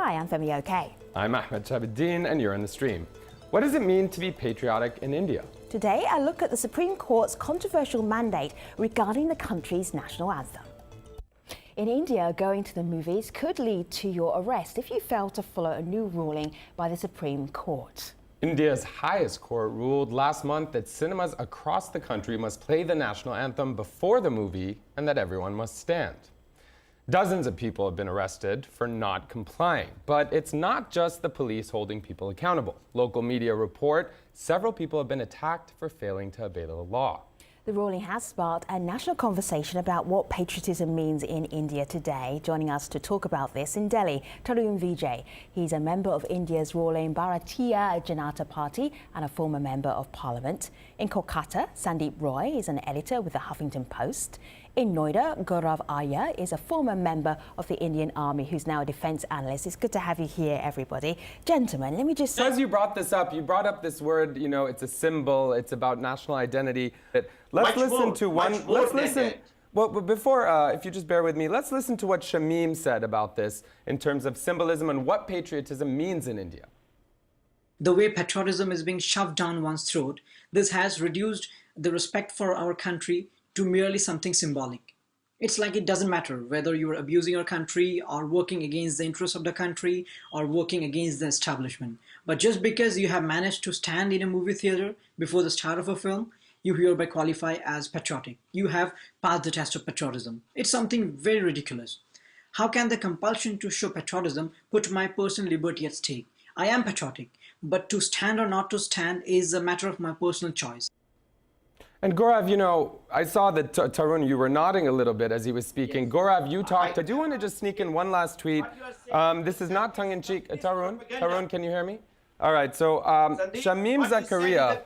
Hi, I'm Femi OK. I'm Ahmed Shahabuddin, and you're in the stream. What does it mean to be patriotic in India? Today, I look at the Supreme Court's controversial mandate regarding the country's national anthem. In India, going to the movies could lead to your arrest if you fail to follow a new ruling by the Supreme Court. India's highest court ruled last month that cinemas across the country must play the national anthem before the movie and that everyone must stand. Dozens of people have been arrested for not complying, but it's not just the police holding people accountable. Local media report several people have been attacked for failing to obey the law. The ruling has sparked a national conversation about what patriotism means in India today. Joining us to talk about this in Delhi, Tarun Vijay. He's a member of India's ruling Bharatiya Janata Party and a former member of Parliament. In Kolkata, Sandeep Roy is an editor with the Huffington Post. In Noida, Gaurav Arya is a former member of the Indian Army who's now a defense analyst. It's good to have you here, everybody. Gentlemen, let me just say... As you brought this up, you brought up this word, you know, it's a symbol, it's about national identity. Let's listen to one... Let's listen... Well, before, if you just bear with me, let's listen to what Shamim said about this in terms of symbolism and what patriotism means in India. The way patriotism is being shoved down one's throat, this has reduced the respect for our country to merely something symbolic. It's like it doesn't matter whether you're abusing your country or working against the interests of the country or working against the establishment. But just because you have managed to stand in a movie theater before the start of a film, you hereby qualify as patriotic. You have passed the test of patriotism. It's something very ridiculous. How can the compulsion to show patriotism put my personal liberty at stake? I am patriotic, but to stand or not to stand is a matter of my personal choice. And Gaurav, you know, I saw that Tarun, you were nodding a little bit as he was speaking. Yes. Gaurav, you talked. I do want to just sneak in one last tweet. This is not tongue-in-cheek. Tarun, can you hear me? All right, so Shamim Zakaria,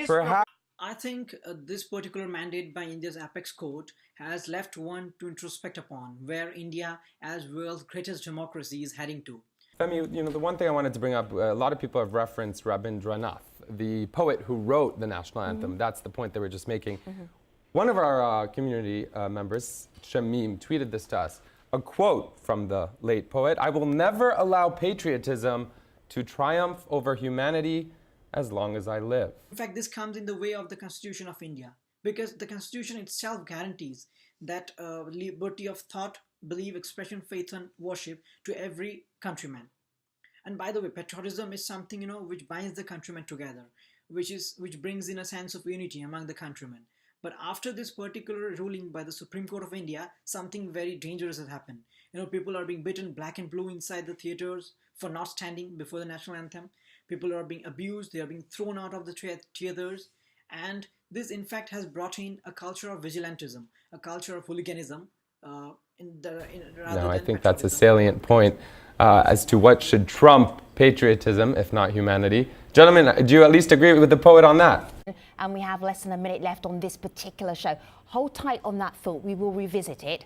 perhaps... I think this particular mandate by India's apex court has left one to introspect upon where India, as world's greatest democracy, is heading to. Femi, you know, the one thing I wanted to bring up, a lot of people have referenced Rabindranath, the poet who wrote the national anthem. That's the point they were just making. One of our community members, Shamim, tweeted this to us, a quote from the late poet: "I will never allow patriotism to triumph over humanity as long as I live." In fact, this comes in the way of the Constitution of India, because the Constitution itself guarantees that liberty of thought, belief, expression, faith and worship to every countryman. And by the way, patriotism is something, you know, which binds the countrymen together, which brings in a sense of unity among the countrymen. But after this particular ruling by the Supreme Court of India, something very dangerous has happened. You know, people are being beaten black and blue inside the theaters for not standing before the national anthem. People are being abused, they are being thrown out of the theaters. And this, in fact, has brought in a culture of vigilantism, a culture of hooliganism. I think that's a salient point as to what should trump patriotism, if not humanity. Gentlemen, do you at least agree with the poet on that? And we have less than a minute left on this particular show. Hold tight on that thought. We will revisit it.